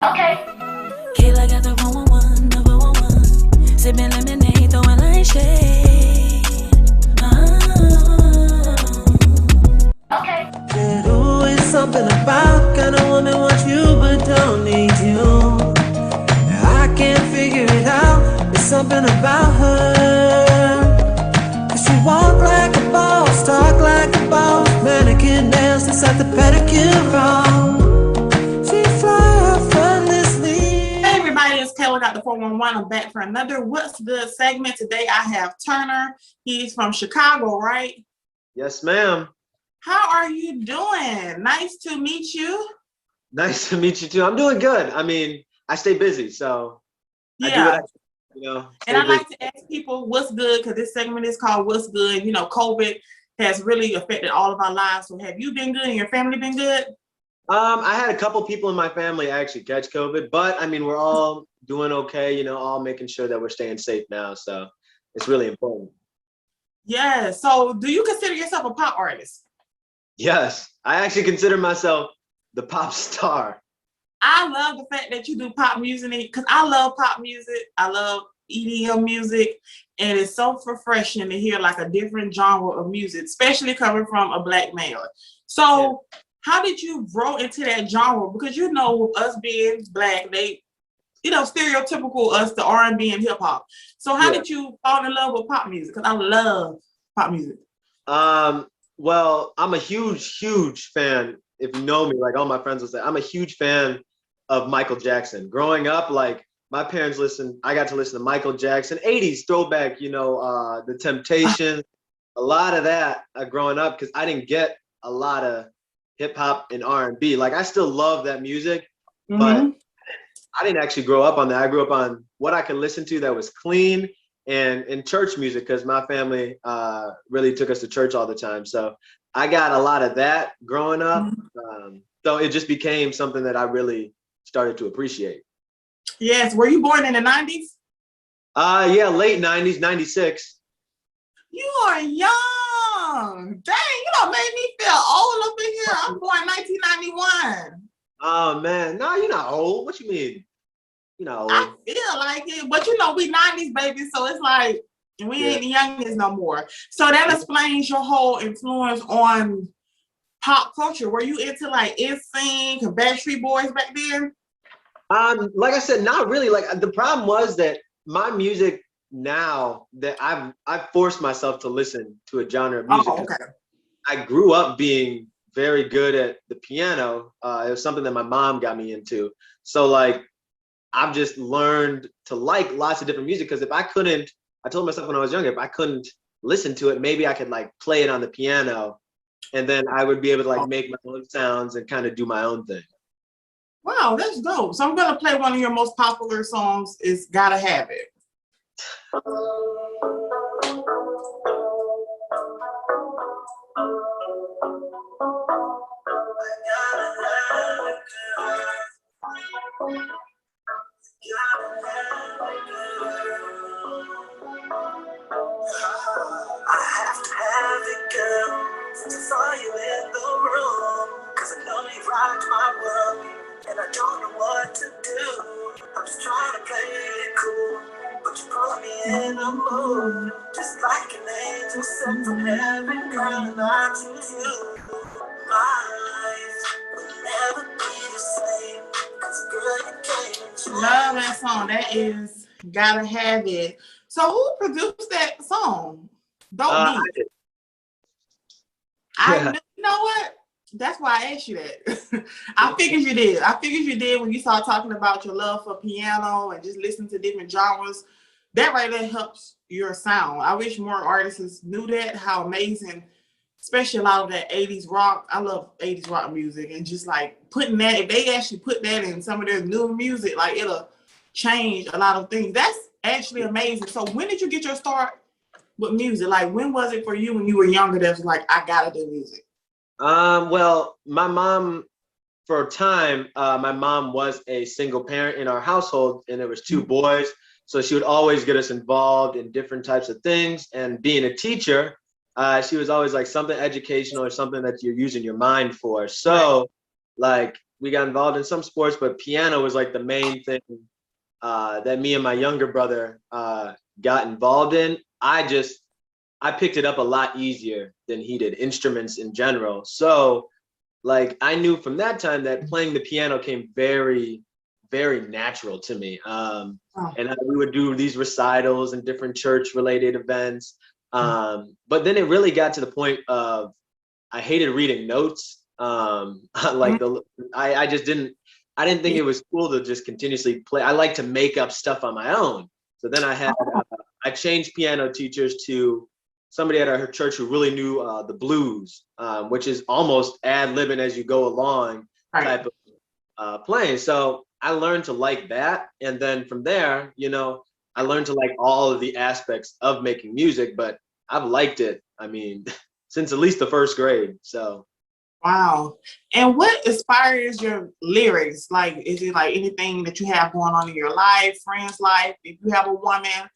Okay. Kayla got the 111, the 411. Sipping lemonade, throwing light shade. Okay. Said, ooh, it's something about kind of woman wants you but don't need you. I can't figure it out. It's something about her. 'Cause she walk like a boss, talk like a boss. Mannequin nails inside the pedicure wrong. She fly effortlessly. Hey everybody, it's Kayla Got the 411. I'm back for another What's Good segment. Today I have Turner. He's from Chicago, right? Yes, ma'am. How are you doing? Nice to meet you. Nice to meet you too. I'm doing good. I mean, I stay busy, so I do what I, And I like to ask people what's good, because this segment is called What's Good. You know, COVID has really affected all of our lives. So have you been good and your family been good? I had a couple people in my family actually catch COVID, but I mean, we're all doing okay, all making sure that we're staying safe now. So it's really important. Yeah. So do you consider yourself a pop artist? Yes, I actually consider myself the pop star. I love the fact that you do pop music, because I love pop music. I love EDM music, and it's so refreshing to hear like a different genre of music, especially coming from a Black male. So how did you grow into that genre? Because with us being Black, they, stereotypical us, the R&B and hip hop. So how did you fall in love with pop music? Because I love pop music. Well, I'm a huge fan. If you know me, like all my friends will say, I'm a huge fan of Michael Jackson. Growing up, like my parents I got to listen to Michael Jackson, 80s throwback, The Temptations, a lot of that growing up, because I didn't get a lot of hip hop and R&B. Like I still love that music, but I didn't actually grow up on that. I grew up on what I could listen to that was clean and church music, because my family really took us to church all the time. So I got a lot of that growing up. So it just became something that I really started to appreciate. Yes. Were you born in the 90s? Yeah, late 90s, 96. You are young. Dang, made me feel old up in here. I'm born 1991. Oh man, no, you're not old. What you mean? You're not old. I feel like it, but we 90s babies, so it's like we ain't the youngest no more. So that explains your whole influence on pop culture. Were you into like NSYNC and Backstreet Boys back then? Like I said, not really. Like the problem was that my music now, that I've forced myself to listen to a genre of music. Oh, okay. I grew up being very good at the piano. It was something that my mom got me into. So like I've just learned to like lots of different music, because if I couldn't, I told myself when I was younger, if I couldn't listen to it, maybe I could like play it on the piano, and then I would be able to like make my own sounds and kind of do my own thing. Wow, that's dope. So I'm gonna play one of your most popular songs, is Gotta Have It. I have to have it, girl, since I saw you in the room. 'Cause I know you rocked my world, and I don't know what to do. I'm just trying to play it cool, but you put me in a mood, just like an angel sent from heaven, girl, and I choose you. My life will never be the same, 'cause girl, you came and changed. Love that song. That is Gotta Have It. So who produced that song? Dope beat. You know what? That's why I asked you that. I figured you did. When you started talking about your love for piano and just listening to different genres. That right there helps your sound. I wish more artists knew that, how amazing, especially a lot of that 80s rock. I love 80s rock music, and just like putting that, if they actually put that in some of their new music, like it'll change a lot of things. That's actually amazing. So when did you get your start with music? Like when was it for you when you were younger that was like, I gotta do music? Well, my mom, for a time, my mom was a single parent in our household, and there was two boys. So she would always get us involved in different types of things. And being a teacher, she was always like something educational or something that you're using your mind for. So like we got involved in some sports, but piano was like the main thing that me and my younger brother got involved in. I picked it up a lot easier than he did, instruments in general. So like I knew from that time that playing the piano came very, very natural to me. And we would do these recitals and different church related events. But then it really got to the point of I hated reading notes. Like I didn't think it was cool to just continuously play. I like to make up stuff on my own. So then I changed piano teachers to somebody at our church who really knew the blues, which is almost ad-libbing as you go along type of playing. So I learned to like that. And then from there, you know, I learned to like all of the aspects of making music, but I've liked it, I mean, since at least the first grade, so. Wow. And what inspires your lyrics? Like, is it like anything that you have going on in your life, friend's life? If you have a woman,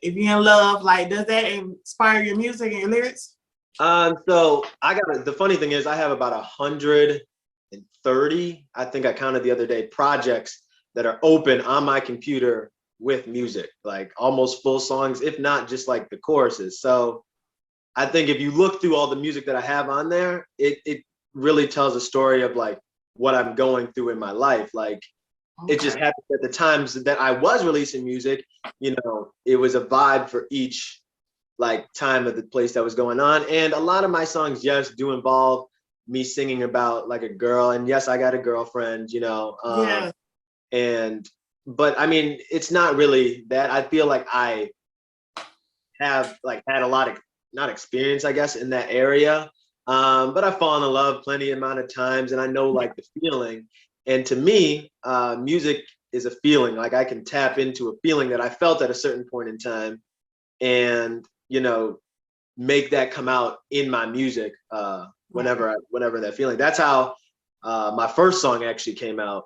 if you're in love, like, does that inspire your music and your lyrics? So the funny thing is I have about 130, I think I counted the other day, projects that are open on my computer with music, like almost full songs, if not just like the choruses. So I think if you look through all the music that I have on there, it really tells a story of like what I'm going through in my life. Like it just happened at the times that I was releasing music, you know, it was a vibe for each like time of the place that was going on. And a lot of my songs, yes, do involve me singing about like a girl, and yes, I got a girlfriend, you know. But I mean, it's not really that. I feel like I have like had a lot of not experience, I guess, in that area. But I've fallen in love plenty amount of times, and I know like the feeling. And to me, music is a feeling. Like I can tap into a feeling that I felt at a certain point in time, and you know, make that come out in my music whenever that feeling. That's how my first song actually came out,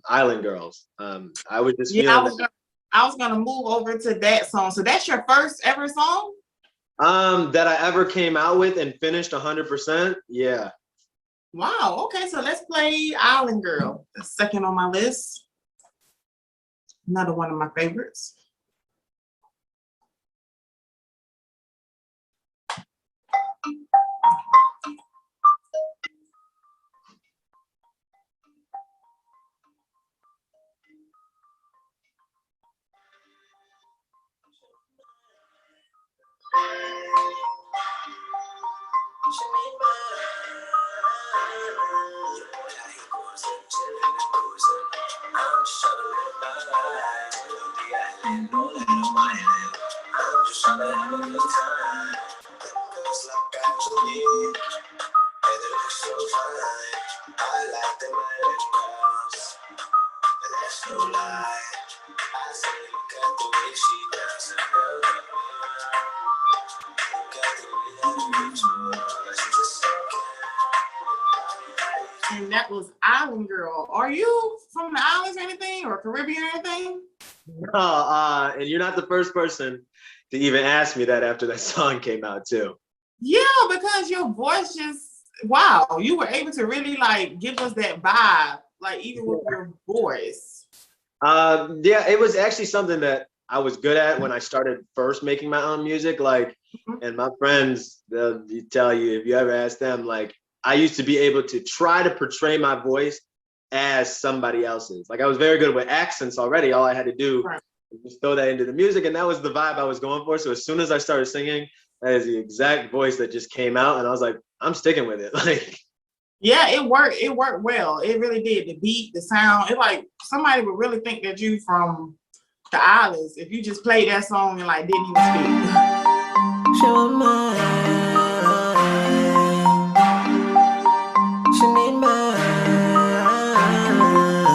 Island Girls. I was just feeling I was gonna move over to that song. So that's your first ever song? That I ever came out with and finished 100%. Yeah. Wow. Okay, so let's play Island Girl. The second on my list. Another one of my favorites. And that was Island Girl. Are you from the islands or anything, or Caribbean or anything? No, and you're not the first person to even ask me that after that song came out too. Yeah, because your voice just, wow, you were able to really like give us that vibe, like even with your voice. Yeah, it was actually something that I was good at when I started first making my own music. Like, and my friends, they'll tell you, if you ever ask them, like, I used to be able to try to portray my voice as somebody else's. Like I was very good with accents already. All I had to do was just throw that into the music, and that was the vibe I was going for. So as soon as I started singing, that is the exact voice that just came out, and I was like, I'm sticking with it. Like, yeah, it worked. It worked well. It really did. The beat, the sound. It like somebody would really think that you from the islands if you just played that song and like didn't even speak. Show mine. She need mine.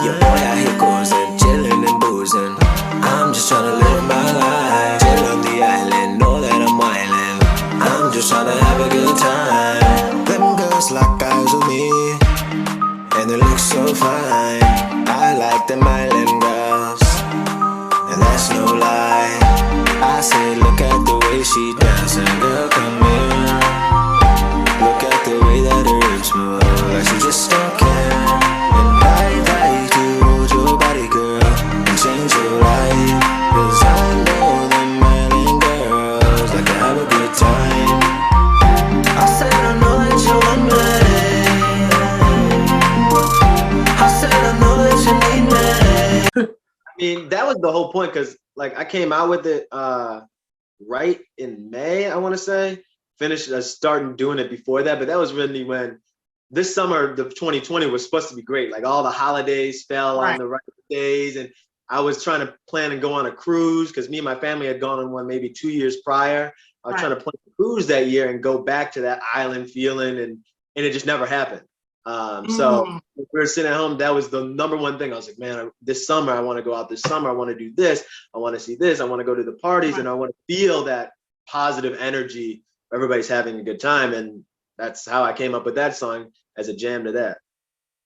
Your boy out here cruising, chilling and boozing. I'm just trying to live my life. Chill on the island, know that I'm wildin'. I'm just trying to have a good time. Them girls lock eyes with me, and they look so fine. I like them island girls, and that's no lie. I say, look at the way she dancing, girl, come here. Look at the way that her hips move, like she just don't care. And I mean, that was the whole point because like I came out with it right in May, I want to say. Finished starting doing it before that, but that was really when this summer, the 2020 was supposed to be great. Like all the holidays fell on Right, the right days, and I was trying to plan and go on a cruise because me and my family had gone on one maybe 2 years prior. I was right. trying to plan a cruise that year and go back to that island feeling, and it just never happened. So Mm, we were sitting at home. That was the number one thing. I was like, man, this summer I want to go out. This summer I want to do this. I want to see this. I want to go to the parties, right. and I want to feel that positive energy. Everybody's having a good time, and that's how I came up with that song as a jam to that.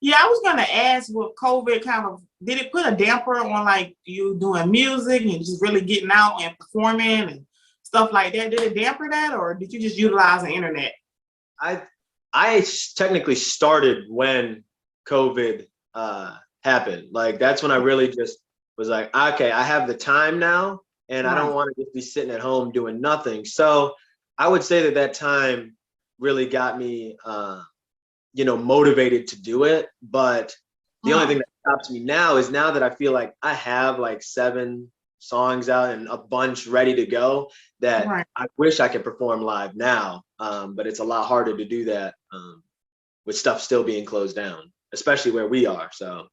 Yeah, I was gonna ask, with COVID kind of, did it put a damper on like you doing music and just really getting out and performing and stuff like that? Did it damper that, or did you just utilize the internet? I I technically started when COVID happened. Like that's when I really just was like, okay, I have the time now, and I don't Right. want to just be sitting at home doing nothing. So I would say that that time really got me, motivated to do it. But the only thing Huh. that stops me now is now that I feel like I have like 7 songs out and a bunch ready to go that Right. I wish I could perform live now. But it's a lot harder to do that with stuff still being closed down, especially where we are. So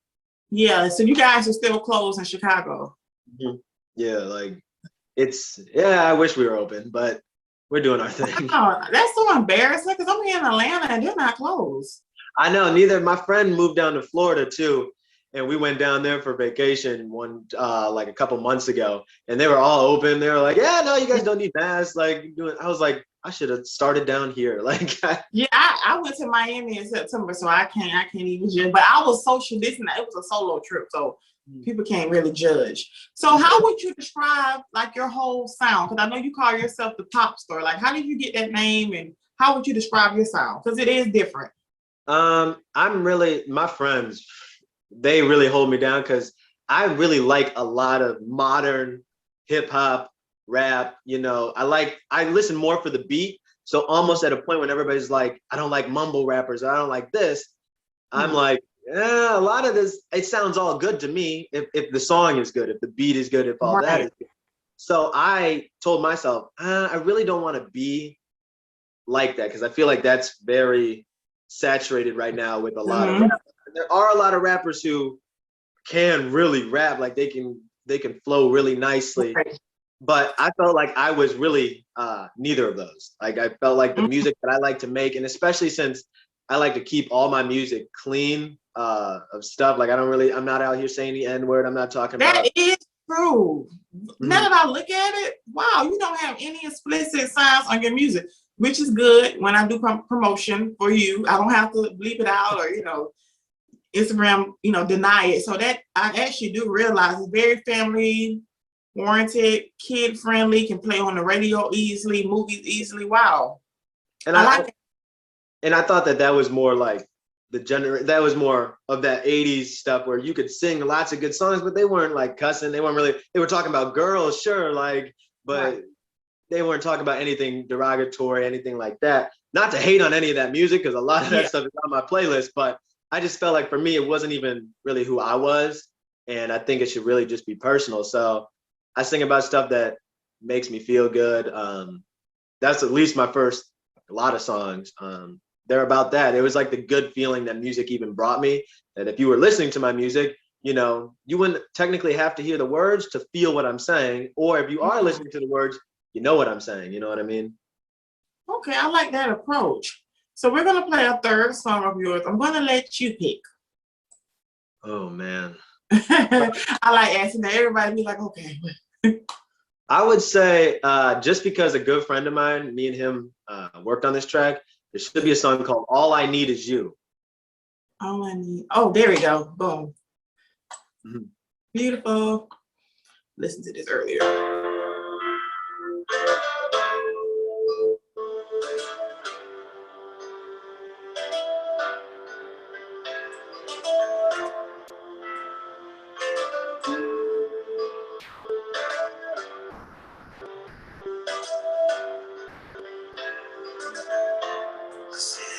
Yeah. So you guys are still closed in Chicago. mhm. Yeah, like yeah, I wish we were open, but we're doing our thing. Oh, that's so embarrassing because I'm here in Atlanta and they're not closed. I know. Neither my friend moved down to Florida too, and we went down there for vacation one like a couple months ago, and they were all open. They were like, "Yeah, no, you guys don't need masks." Like doing, I was like, I should have started down here. Like, Yeah, I went to Miami in September, so I can't even judge. But I was social listening. It was a solo trip, so people can't really judge. So how would you describe like your whole sound? Because I know you call yourself the pop star. Like, how did you get that name, and how would you describe your sound? Because it is different. I'm really my friends. They really hold me down because I really like a lot of modern hip hop, rap. I listen more for the beat. So almost at a point when everybody's like, I don't like mumble rappers, or I don't like this. I'm Hmm. like, yeah, a lot of this, it sounds all good to me if the song is good, if the beat is good, if all that Right. is good. So I told myself, I really don't want to be like that because I feel like that's very saturated right now with a lot of Hmm. rappers. There are a lot of rappers who can really rap, like they can flow really nicely. Right. But I felt like I was really neither of those. Like I felt like the Mhm. music that I like to make, and especially since I like to keep all my music clean of stuff. Like I'm not out here saying the N word. I'm not talking That about. is true. Now Mhm. that I look at it, wow, you don't have any explicit signs on your music, which is good. When I do promotion for you, I don't have to bleep it out or Instagram, deny it. So that I actually do realize it's very family oriented, kid friendly, can play on the radio easily, movies easily. Wow, And I I like it. and I thought that was more like that was more of that 80s stuff where you could sing lots of good songs, but they weren't like cussing. They were talking about girls, sure, like, Right. but they weren't talking about anything derogatory, anything like that. Not to hate on any of that music, because a lot of that Yeah. stuff is on my playlist, but I just felt like for me, it wasn't even really who I was. And I think it should really just be personal. So I sing about stuff that makes me feel good. That's at least my first a lot of songs. They're about that. It was like the good feeling that music even brought me. That if you were listening to my music, you wouldn't technically have to hear the words to feel what I'm saying. Or if you are Mhm. listening to the words, you know what I'm saying. You know what I mean? Okay, I like that approach. So we're gonna play a third song of yours. I'm gonna let you pick. Oh man. I like asking that. Everybody be like, okay. I would say just because a good friend of mine, me and him worked on this track, there should be a song called All I Need Is You. All I need. Oh, there we go. Boom. Mhm. Beautiful. Listen to this earlier.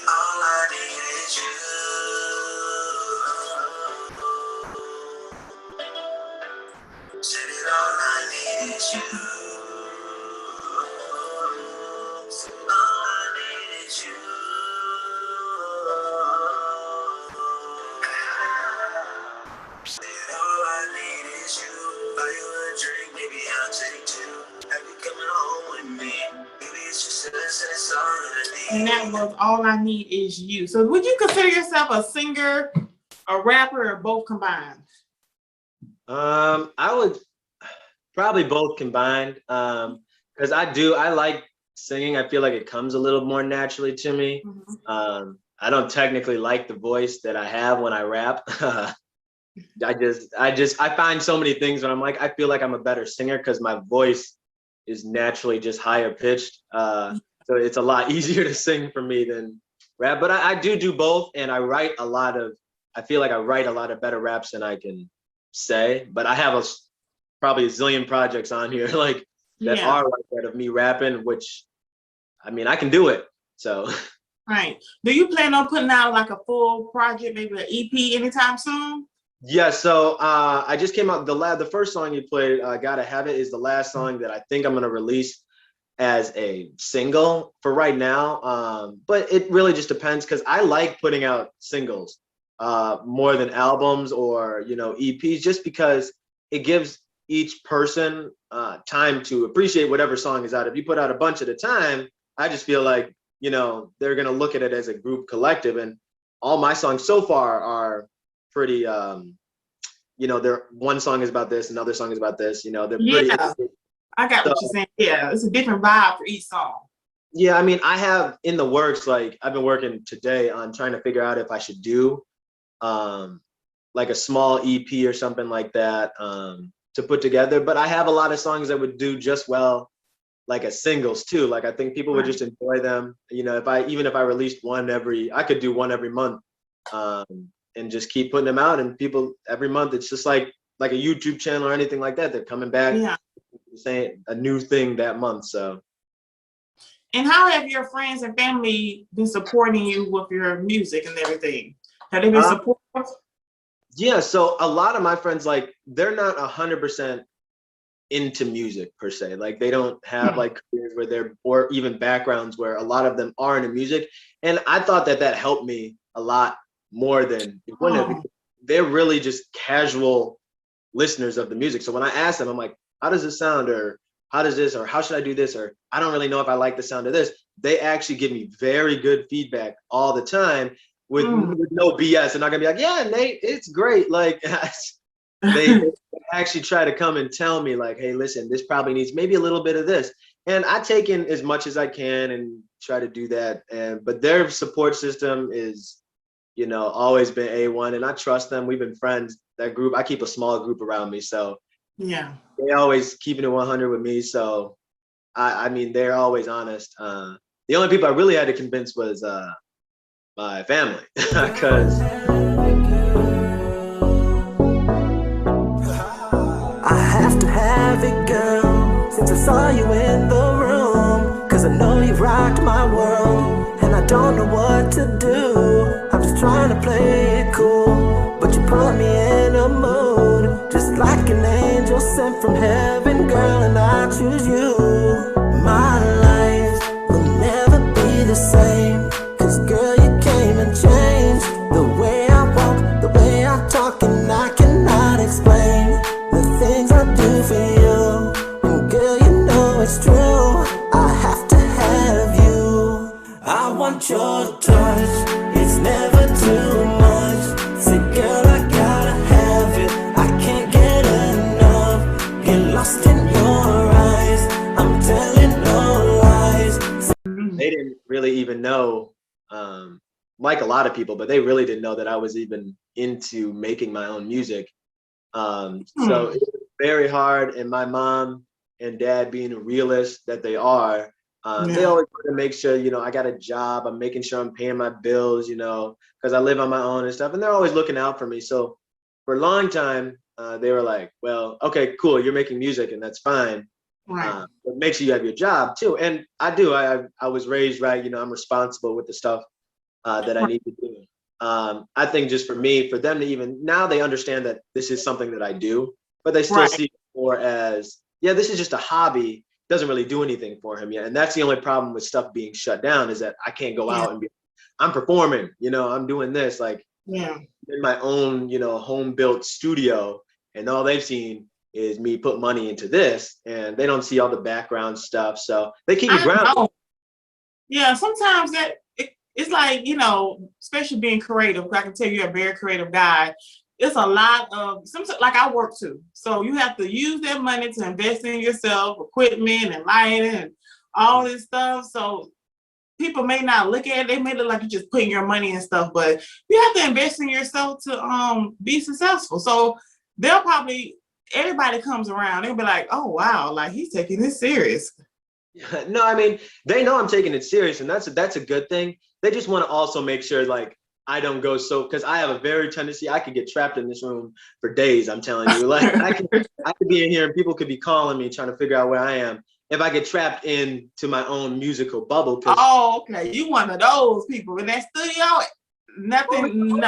All I need is you. Said it all I need is you. Said all I need is you. Said all I need is you. Buy you a drink, maybe I'll take two. Have you coming home with me? Maybe it's just us and it's all I need. And that was All I Need Is You. So would you consider yourself a singer, a rapper, or both combined? I would probably both combined. Because I like singing. I feel like it comes a little more naturally to me. Mm-hmm. I don't technically like the voice that I have when I rap. I find so many things when I'm like, I feel like I'm a better singer because my voice is naturally just higher pitched. So it's a lot easier to sing for me than rap. But I do both, and I feel like I write a lot of better raps than I can say. But I have probably a zillion projects on here like that are like that of me rapping, which I mean I can do it. So Right. Do you plan on putting out like a full project, maybe an EP anytime soon? yeah, so I just came out the first song you played, Gotta Have It, is the last song that I think I'm gonna release as a single for right now. But it really just depends because I like putting out singles more than albums or EPs, just because it gives each person time to appreciate whatever song is out. If you put out a bunch at a time, I just feel like they're gonna look at it as a group collective, and all my songs so far are pretty they're one song is about this, another song is about this, they're pretty. I got what you're saying. Yeah, it's a different vibe for each song. Yeah, I mean, I have in the works, like I've been working today on trying to figure out if I should do like a small EP or something like that to put together. But I have a lot of songs that would do just well like as singles too. Like I think people would just enjoy them. If I released I could do one every month and just keep putting them out, and people every month, it's just like a YouTube channel or anything like that. They're coming back saying a new thing that month. So. And how have your friends and family been supporting you with your music and everything? Have they been supportive? Yeah, so a lot of my friends, like, they're not 100% into music per se. Like, they don't have like careers or even backgrounds where a lot of them are into music. And I thought that helped me a lot more than it wouldn't have. They're really just casual listeners of the music. So when I ask them, I'm like, how does this sound? Or how does this? Or how should I do this? Or I don't really know if I like the sound of this. They actually give me very good feedback all the time with no BS. And not gonna be like, yeah, Nate, it's great. Like they actually try to come and tell me like, hey, listen, this probably needs maybe a little bit of this. And I take in as much as I can and try to do that. But their support system is, always been A1, and I trust them. We've been friends. That group, I keep a small group around me. So yeah, they always keeping it 100 with me. So I mean, they're always honest. The only people I really had to convince was my family, because I have to have it, girl, since I saw you in the room. Cause I know you rocked my world, and I don't know what to do. I'm just trying to play it cool, but you put me in a mood, just like an angel sent from heaven, girl, and I choose you. My life will never be the same, cause girl, you came and changed the way I walk, the way I talk, and I cannot explain the things I do for you. And girl, you know it's true, I have to have you. I want your touch, it's never too much. Say girl, I gotta have it, I can't get enough. Get lost in your eyes, I'm telling no lies. they didn't really even know, like a lot of people, but they really didn't know that I was even into making my own music. So it was very hard, and my mom and dad, being a realist that they are, they always want to make sure, I got a job, I'm making sure I'm paying my bills, because I live on my own and stuff, and they're always looking out for me. So for a long time, they were like, well, okay, cool, you're making music, and that's fine. But make sure you have your job too. And I do. I was raised right, I'm responsible with the stuff that I need to do. I think just for me, for them to even now, they understand that this is something that I do, but they still see more as, yeah, this is just a hobby, doesn't really do anything for him yet. And that's the only problem with stuff being shut down, is that I can't go out and be, I'm performing, you know, I'm doing this, like in my own, you know, home built studio, and all they've seen is me put money into this, and they don't see all the background stuff. So they keep me grounded. Yeah, sometimes it's like, you know, especially being creative. I can tell you're a very creative guy. It's a lot of, sometimes, like I work too. So you have to use that money to invest in yourself, equipment and lighting and all this stuff. So people may not look at it. They may look like you're just putting your money in stuff, but you have to invest in yourself to be successful. So they'll probably, everybody comes around, they'll be like, oh wow, like he's taking this serious. No, I mean, they know I'm taking it serious, and that's a good thing. They just want to also make sure, like, I don't go so, because I have a very tendency, I could get trapped in this room for days, I'm telling you. Like, I could be in here and people could be calling me trying to figure out where I am if I get trapped into my own musical bubble. Oh, okay. You one of those people in that studio, nothing,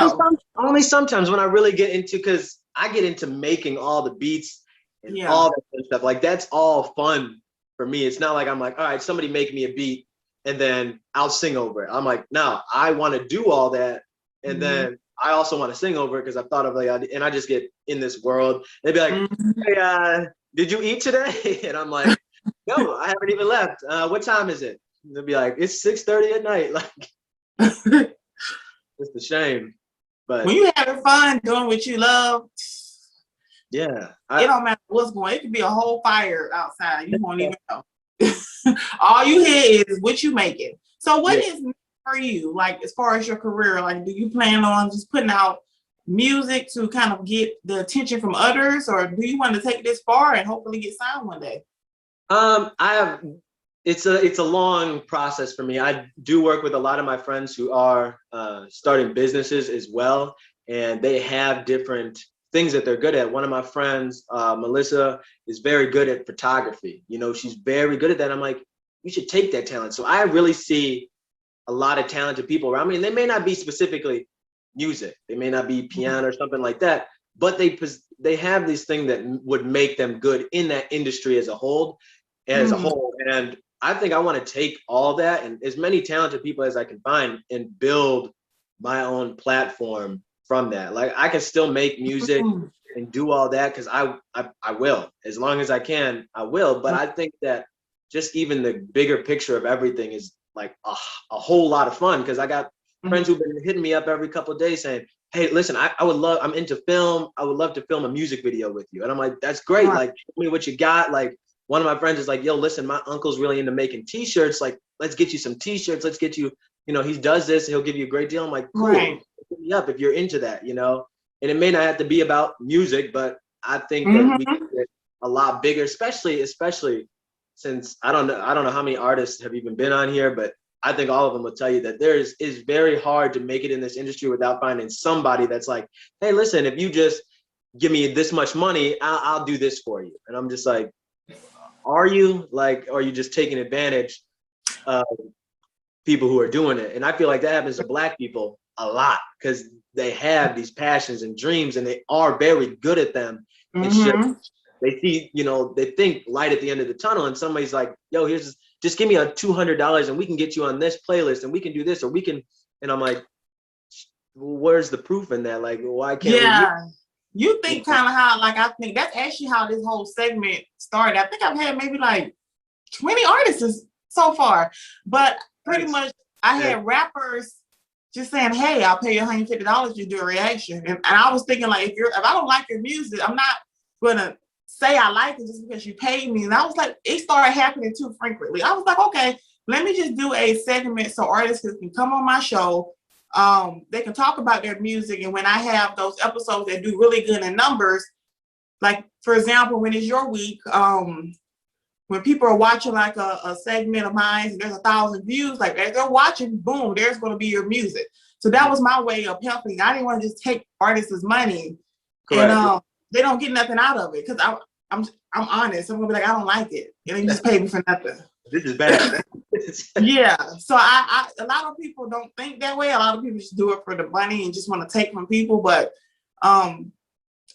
only sometimes when I really get into, because I get into making all the beats and all that kind of stuff. Like, that's all fun for me. It's not like I'm like, all right, somebody make me a beat and then I'll sing over it. I'm like, no, I want to do all that. And then I also want to sing over it because I thought of, like, and I just get in this world. They'd be like, hey, did you eat today? And I'm like, no, I haven't even left. What time is it? And they'll be like, it's 6:30 at night. Like, it's a shame. But when you're having fun doing what you love, yeah, it don't matter what's going. It could be a whole fire outside. You won't even know. All you hear is what you making. So what is for you, like, as far as your career? Like, do you plan on just putting out music to kind of get the attention from others, or do you want to take this far and hopefully get signed one day? It's a long process for me. I do work with a lot of my friends who are starting businesses as well, and they have different things that they're good at. One of my friends, Melissa, is very good at photography. You know, she's very good at that. I'm like, you should take that talent. So I really see a lot of talented people around me, and they may not be specifically music. They may not be piano or something like that, but they have this thing that would make them good in that industry as a whole. And I think I want to take all that and as many talented people as I can find and build my own platform from that. Like, I can still make music and do all that, because I will. As long as I can, I will. But I think that just even the bigger picture of everything is like a whole lot of fun, because I got friends who've been hitting me up every couple of days saying, hey, listen, I'm into film. I would love to film a music video with you. And I'm like, that's great. Like, show me what you got. Like, one of my friends is like, yo, listen, my uncle's really into making t-shirts. Like, let's get you some t-shirts. Let's get you, you know, he does this. He'll give you a great deal. I'm like, cool, hit me up if you're into that, you know? And it may not have to be about music, but I think that we can get a lot bigger, especially since I don't know how many artists have even been on here, but I think all of them will tell you that it's very hard to make it in this industry without finding somebody that's like, hey, listen, if you just give me this much money, I'll do this for you. And I'm just like, are you just taking advantage of people who are doing it? And I feel like that happens to Black people a lot, because they have these passions and dreams and they are very good at them. It's just, they see, you know, they think light at the end of the tunnel, and somebody's like, yo, just give me a $200 and we can get you on this playlist and we can do this, or we can, and I'm like, well, where's the proof in that? Like, why can't we? You think kind of how, like, I think that's actually how this whole segment started. I think I've had maybe like 20 artists so far, but pretty much I had rappers just saying, hey, I'll pay you $150 to do a reaction. And I was thinking, like, if I don't like your music, I'm not gonna say I like it just because you paid me. And I was like, it started happening too frequently. I was like, okay, let me just do a segment so artists can come on my show. They can talk about their music, and when I have those episodes that do really good in numbers, like, for example, when it's your week, when people are watching like a segment of mine and there's 1,000 views, like, as they're watching, boom, there's going to be your music. So that was my way of helping. I didn't want to just take artists' money. Correct. And they don't get nothing out of it, because I'm honest. I'm gonna be like, I don't like it, and then you just pay me for nothing. This is bad. Yeah. So I a lot of people don't think that way. A lot of people just do it for the money and just want to take from people. But I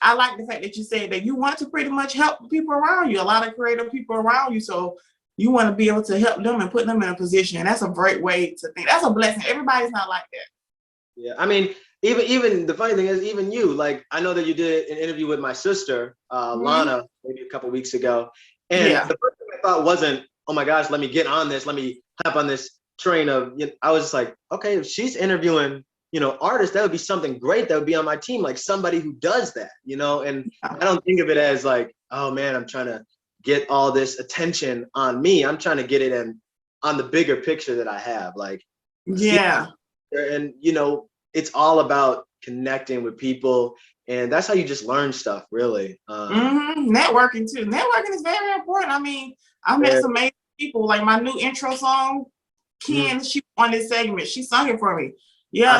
I like the fact that you said that you want to pretty much help the people around you, a lot of creative people around you. So you want to be able to help them and put them in a position. And that's a great way to think. That's a blessing. Everybody's not like that. Yeah, I mean, even the funny thing is, even you, like, I know that you did an interview with my sister, Lana, maybe a couple weeks ago. And the first thing I thought wasn't, oh my gosh, let me get on this. Let me hop on this train of, I was just like, okay, if she's interviewing, artists, that would be something great that would be on my team, like somebody who does that, and I don't think of it as like, oh man, I'm trying to get all this attention on me. I'm trying to get it on the bigger picture that I have, like, and it's all about connecting with people, and that's how you just learn stuff, really. Networking too. Networking is very important. I mean, I met some amazing people, like my new intro song, Ken, she on this segment, she sung it for me.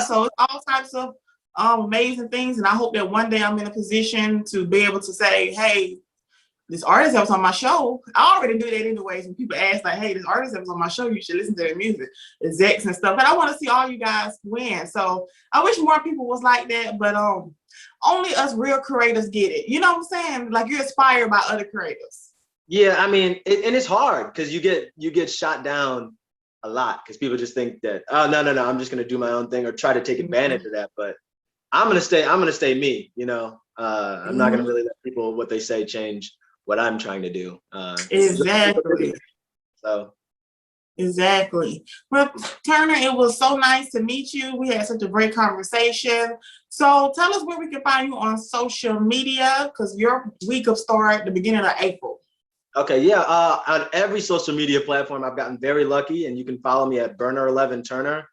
So it's all types of amazing things, and I hope that one day I'm in a position to be able to say, hey, this artist that was on my show, I already do that anyways. When people ask like, hey, this artist that was on my show, you should listen to their music, execs and stuff. But I want to see all you guys win. So I wish more people was like that, but only us real creators get it. You know what I'm saying? Like, you're inspired by other creators. Yeah, I mean, and it's hard because you get shot down a lot because people just think that, oh, no, I'm just gonna do my own thing or try to take advantage of that. But I'm gonna stay me. I'm not gonna really let people, what they say, change what I'm trying to do. Exactly. Exactly. Well, Turner, it was so nice to meet you. We had such a great conversation. So tell us where we can find you on social media, because your week of start at the beginning of April. Okay, yeah. On every social media platform, I've gotten very lucky, and you can follow me at Burner11 Turner,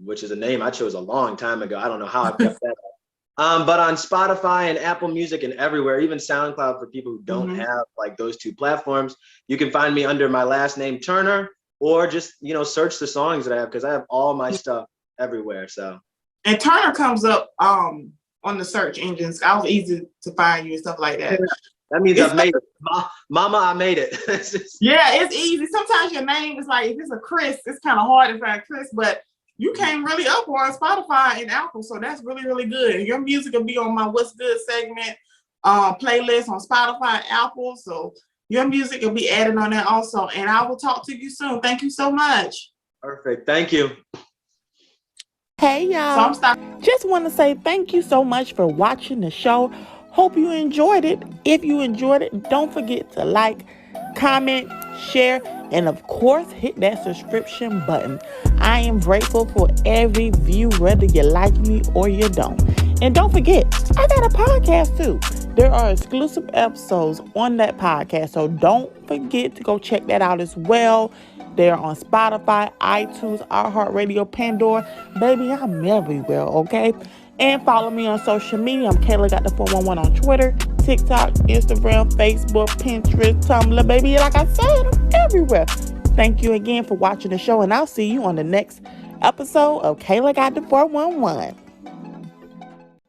which is a name I chose a long time ago. I don't know how I've kept that up. But on Spotify and Apple Music and everywhere, even SoundCloud for people who don't have like those two platforms, you can find me under my last name Turner, or just search the songs that I have, because I have all my stuff everywhere. So. And Turner comes up on the search engines. I was easy to find you and stuff like that. That means I've made it. Mama, I made it. Yeah, it's easy. Sometimes your name is like, if it's a Chris, it's kind of hard to find Chris, but you came really up on Spotify and Apple, so that's really, really good. Your music will be on my What's Good segment playlist on Spotify and Apple, so your music will be added on there also, and I will talk to you soon. Thank you so much. Perfect. Thank you. Hey, y'all. Just want to say thank you so much for watching the show. Hope you enjoyed it. If you enjoyed it, don't forget to like, comment, share, and of course, hit that subscription button. I am grateful for every view, whether you like me or you don't. And don't forget, I got a podcast too. There are exclusive episodes on that podcast, so don't forget to go check that out as well. They're on Spotify, iTunes, iHeartRadio, Pandora. Baby, I'm everywhere, okay? And follow me on social media. I'm Kayla Got the 411 on Twitter, TikTok, Instagram, Facebook, Pinterest, Tumblr. Baby, like I said, I'm everywhere. Thank you again for watching the show, and I'll see you on the next episode of Kayla Got the 411.